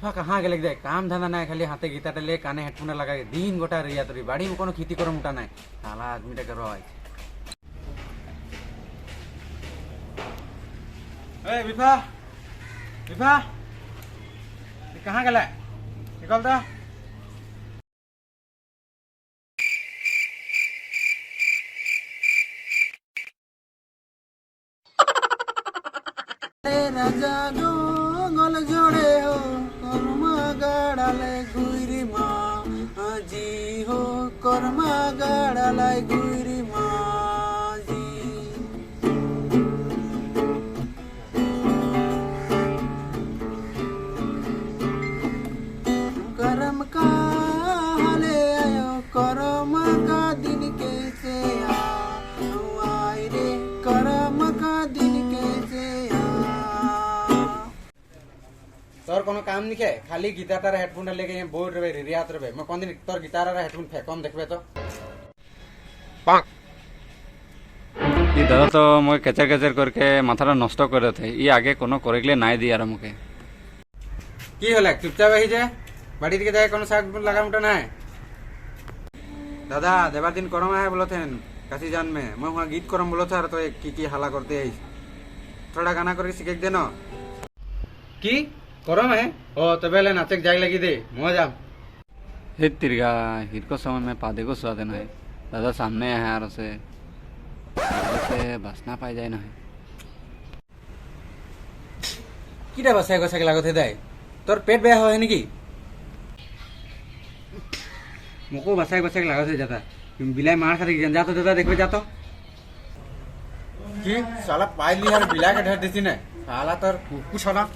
विफा कहाँ गेले दे काम धंधा ना खाली हाथे गीता ले काने हेडफोन लगा के दिन गोटा रिया तरी बाड़ी में कोनो खेती करम उठा ना साला आदमी टा करो ए विफा विफा कहाँ गेला निकल दा राजा गो गल जोड़े हो कर्मा गाड़ाले गुइरी माँ जी हो कर्मा गाड़ाले गुइरी माँ जी करम का हाले आयो करम का दिन कैसे आए रे करम का दिन कैसे तोर कोनो काम नहीं है खाली गिटार हेडफोन लेके ये बोल रहे रियात रहे मैं कौन दिन तोर गिटार हेडफोन फेंकम देखबे तो ये दादा तो मैं केचर केचर करके माथाटा नष्ट कर थे ये आगे कोनो करेगले नाई दी यार मुके की होले चुपचाप रही जे बाड़ी दिके जाए कोनो साग लगा मुटा ना है दादा देवार दिन करम है बोलो थे काशी जान में मैं वहां गीत करम बोलो था तो की हल्ला करते है थोड़ा गाना करके सीख देनो की करम है ओ तबे ले नाचक जाग लगी दे मजा हे तिरगा हिर को समय में पादे को स्वाद ना है दादा सामने है यार से बसना पाई जाए ना है किटा बसाय गसाक लागत है दाई तोर पेट बेया है नेकी मको बसाय गसाक लागत है जाता बिलाई मार खाते जा तो दादा देखबे जा तो की साला पाई ली यार बिलाई के ढर देती ने साला तोर कुछ होला